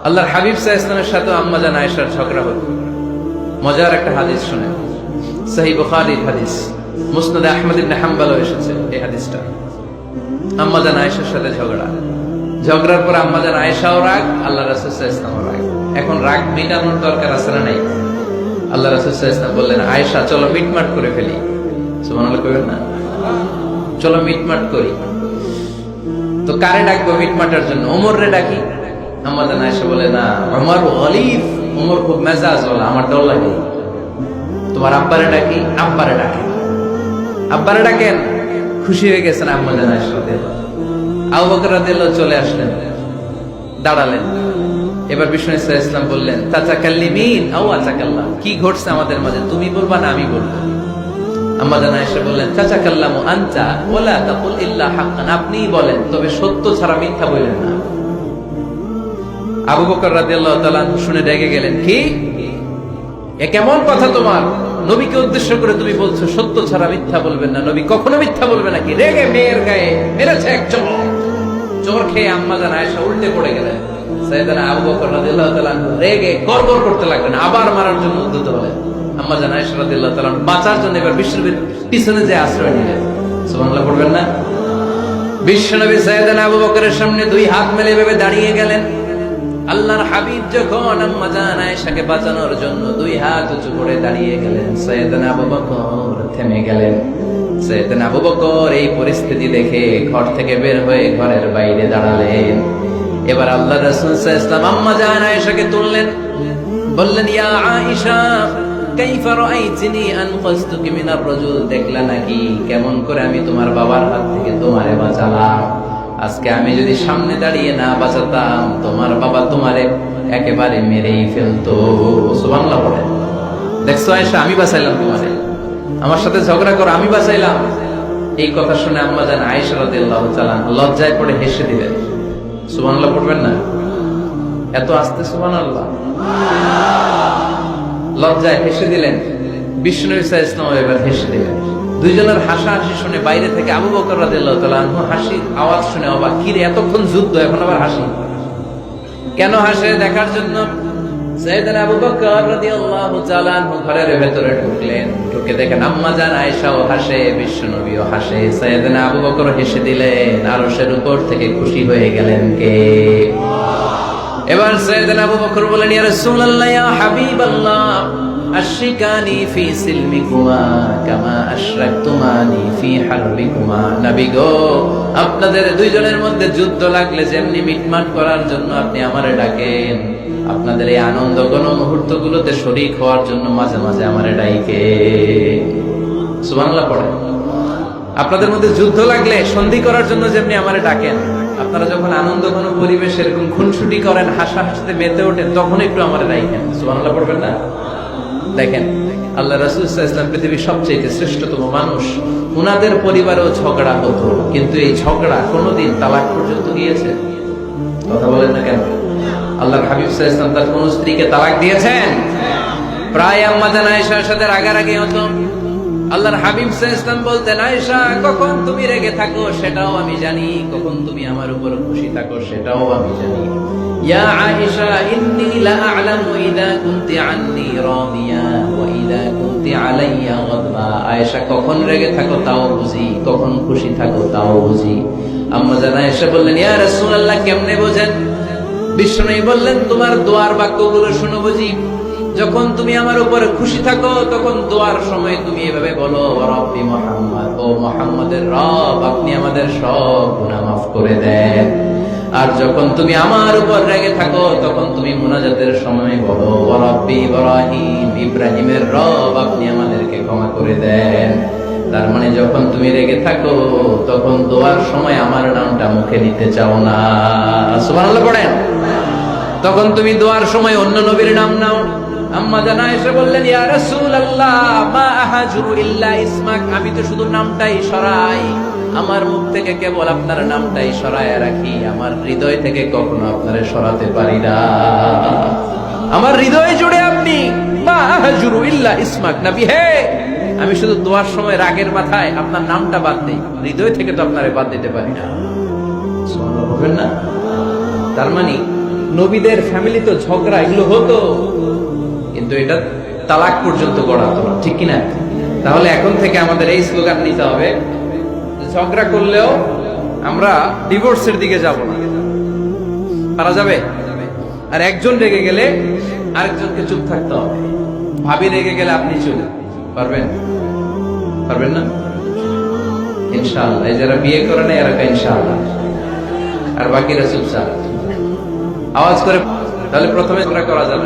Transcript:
আল্লাহর হাবিব সাল্লাল্লাহু আলাইহি ওয়াসাল্লামের সাথে আম্মা জান আয়েশার ঝগড়া হলো। মজার একটা হাদিস শুনেন, সহিহ বুখারীর হাদিস, মুসনাদে আহমদ ইবনে হাম্বলও এসেছে এই হাদিসটা। আম্মা জান আয়েশার সাথে ঝগড়ার পর আম্মা জান আয়েশাও রাগ, আল্লাহ রাসূল সাল্লাল্লাহু আলাইহি ওয়াসাল্লামও রাগ। এখন রাগ মেটানোর দরকার আছে না নাই? আল্লাহ রাসূল সাল্লাল্লাহু আলাইহি ওয়াসাল্লাম বললেন, আয়েশা চলো মিটমাট করে ফেলি। সুবহানাল্লাহ কইবেন না? চলো মিটমাট করি। তো কারে ডাকবো মিটমাটার জন্য? ওমর রে ডাকি। আম্মা জান আয়েশা বলে, না, ওমর গলিব, ওমর খুব মেজাজ ওয়ালা, আমার ডর লাগে। তোমার আব্বারে ডাকি। আব্বারে ডাকেন। আব্বারে ডাকেন। খুশি হয়ে গেছেন আম্মা জান আয়েশা রাদিয়াল্লাহু আনহা। আবু বকর রাদিয়াল্লাহু চলে আসলেন, দাঁড়ালেন। এবার বিষ্ণু সাল্লাল্লাহু আলাইহি ওয়াসাল্লাম বললেন, তাতাকাল্লিমিন আও আতাকাল্লাম, কি ঘটছে আমাদের মাঝে, তুমি বলবা না আমি বলবো? আম্মা জান আয়েশা বললেন, তাতাকাল্লামু আনতা ওয়ালা তাকুল ইল্লা হাক্কান, আপনিই বলেন, তবে সত্য ছাড়া মিথ্যা বলবেন না। আবু বকর রাদিয়াল্লাহু তাআলা শুনে রেগে গেলেন, কি এ কেমন কথা তোমার? নবীকে উদ্দেশ্য করে তুমি বলছো সত্য ছাড়া মিথ্যা বলবেন না, নবী কখনো মিথ্যা বলবে নাকি? রেগে মেয়ের গায়ে মেরেছে এক চোর খেয়ে আম্মা জান আয়েশা উল্টে পড়ে গেলেন। সাইয়েদনা আবু বকর রাদিয়াল্লাহু তাআলা রেগে গড়গড় করতে লাগলেন, আবার মারার জন্য উদ্যত হলেন। আম্মা জান আয়েশা রাদিয়াল্লাহু তাআলা বাঁচার জন্য এবার বিশ্বনবীর পিছনে যে আশ্রয় নিলেন। সুবহানাল্লাহ পড়বেন না? বিশ্বনবী সাইয়েদনা আবু বকরের সামনে দুই হাত মেলে ভেবে দাঁড়িয়ে গেলেন। আল্লাহর হাবিব যখন আম্মা জান আয়েশাকে বাঁচানোর জন্য দুই হাত উঁচু করে দাঁড়িয়ে গেলেন, সাইয়েদনা আবু বকর থেমে গেলেন। সাইয়েদনা আবু বকর এই পরিস্থিতি দেখে ঘর থেকে বের হয়ে ঘরের বাইরে দাঁড়ালেন। এবার আল্লাহর রাসূল সাল্লাল্লাহু আলাইহি ওয়াসাল্লাম আম্মা জান আয়েশাকে তুললেন, বললেন, ইয়া আয়েশা কাইফা রাআইতিনি আনকাযতুকি মিনার রাজুল, দেখলা নাকি কেমন করে আমি তোমার বাবার হাত থেকে তোমারে বাঁচালাম? আজকে আমি যদি সামনে দাঁড়িয়ে না বাঁচাতাম, তোমার বাবা তোমারে একেবারে মেরেই ফেলতো। সুবহানাল্লাহ পড়ে। দেখছো আয়েশা, আমি বাঁচাইলাম তোমারে, আমার সাথে ঝগড়া করো, আমি বাঁচাইলাম। এই কথা শুনে আম্মা জান আয়েশা রাদিয়াল্লাহু তাআলা লজ্জায় পড়ে হেসে দিলেন। সুবহানাল্লাহ পড়বেন না? এত আস্তে সুবহানাল্লাহ। লজ্জায় হেসে দিলেন। বিষ্ণু ঈসা ইসলাম এবার হেসে দিলেন। দুইজনের হাসাহাসি শুনে বাইরে থেকে আবু বকর রাদিয়াল্লাহু তাআলা আনহু হাসির আওয়াজ শুনে অবাক, কি রে এতক্ষণ যুদ্ধ, এখন আবার হাসি কেন? হাসে দেখার জন্য সাইয়েদনা আবু বকর রাদিয়াল্লাহু তাআলা আনহু ঘরের ভেতরে ঢুকলেন। ঢুকে দেখেন আম্মা জান আয়েশাও হাসে, বিশ্বনবীও হাসে, সাইয়েদনা আবু বকর হেসে দিলেন। আরশের উপর থেকে খুশি হয়ে গেলেন কে? এবার সাইয়েদনা আবু বকর বলেন, ইয়া রাসূলুল্লাহ, ইয়া হাবিবাল্লাহ, আশরিকানি ফি সিলমিকুমা কামা আশরাকতুমানি ফি হারবিকুমা। নবী গো, আপনাদের দুইজনের মধ্যে যুদ্ধ লাগলে যেমনি মিটমাট করার জন্য আপনি আমারে ডাকেন, আপনাদের এই আনন্দ ঘন মুহূর্তগুলোতে শরীক হওয়ার জন্য মাঝে মাঝে আমারে ডাইকে। সুবহানাল্লাহ পড়ে। আপনাদের মধ্যে যুদ্ধ লাগলে সন্ধি করার জন্য যেমনি আমারে ডাকেন, আপনারা যখন আনন্দ ঘন পরিবেশ এরকম খুনসুটি করেন, হাসাহাসিতে মেতে ওঠেন, তখন একটু আমারে ডাইকেন। সুবহানাল্লাহ পড়বেন না? দেখেন আল্লাহ রাসূল সাল্লাল্লাহু আলাইহি ওয়াসাল্লাম পৃথিবীর সবচেয়ে শ্রেষ্ঠতম মানুষ, উনাদের পরিবারেও ঝগড়া হতো, কিন্তু এই ঝগড়া কোনোদিন তালাক পর্যন্ত গিয়েছে? কথা বলেন না কেন? আল্লাহর হাবিব সাল্লাল্লাহু আলাইহি ওয়াসাল্লাম তার কোন স্ত্রীকে তালাক দিয়েছেন? প্রায় আম্মা জান আয়েশার সাথে রাগারাগি হতো। আল্লাহর হাবিব সাল্লাল্লাহু আলাইহি ওয়াসাল্লাম বলতেন, আয়েশা কখন তুমি রেগে থাকো সেটাও আমি জানি, কখন তুমি আমার উপর খুশি থাকো সেটাও আমি জানি। ইয়া আয়েশা ইন্নী লা আ'লামু ইযা কুনতি আন্নী রাদিয়া ওয়া ইযা কুনতি আলাইয়া গাদবা। আয়েশা কখন রেগে থাকো তাও বুঝি, কখন খুশি থাকো তাও বুঝি। আম্মা জান আয়েশা বললেন, ইয়া রাসূলুল্লাহ, কেমনে বোঝেন? বিশ্বনবী বললেন, তোমার দোয়ার বাক্যগুলো শুনো বুঝি। যখন তুমি আমার উপরে খুশি থাকো তখন দোয়ার সময় তুমি এভাবে বলো, রব্বি মুহাম্মদ, ও মুহাম্মাদের রব, আপনি আমাদের সব গুনাহ মাফ করে দেন। আর যখন তুমি আমার উপর রেগে থাকো তখন তুমি মুনাজাতের সময় বলো, রব্বি ইব্রাহিম, ইব্রাহিমের রব, আপনি আমাদেরকে ক্ষমা করে দেন। তার মানে যখন তুমি রেগে থাকো তখন দোয়ার সময় আমার নামটা মুখে নিতে চাও না। সুবহানাল্লাহ পড়েন। তখন তুমি দোয়ার সময় অন্য নবীর নাম নাও। আম্মা জান আয়েশা বললেন, ইয়া রাসূলুল্লাহ, মা আহাজুরু ইল্লা ইসমাক, আমি তো শুধু নামটাই সরাই, আমার মুখ থেকে কেবল আপনার নামটাই সরায় রাখি, আমার হৃদয় থেকে কখনো আপনারে সরাতে পারি না। আমার হৃদয় জুড়ে আপনি, মা আহাজুরু ইল্লা ইসমাক, নবী হে, আমি শুধু দোয়ার সময় রাগের মাথায় আপনার নামটা বাদ দেই, হৃদয় থেকে তো আপনারে বাদ দিতে পারি না। সুবহানাল্লাহ বলবেন না? তার মানে নবীদের ফ্যামিলি তো ঝগড়া এগুলো হতো, কিন্তু এটা তালাক পর্যন্ত গড়া হতো না, ঠিক কিনা? তাহলে এখন থেকে আমাদের এই স্লোগান নিতে হবে, ঝগড়া করলেও আমরা ডিভোর্সের দিকে যাব না। পারা যাবে? আর একজন রেগে গেলে আরেকজনকে চুপ থাকতে হবে। ভাবি রেগে গেলে আপনি চুপ, পারবেন? পারবেন না? ইনশাআল্লাহ। এই যারা বিয়ে করে না এরা ইনশাআল্লাহ, আর বাকিরা চুপচাপ। আওয়াজ করে তাহলে প্রথমে ঝগড়া করা যাবে।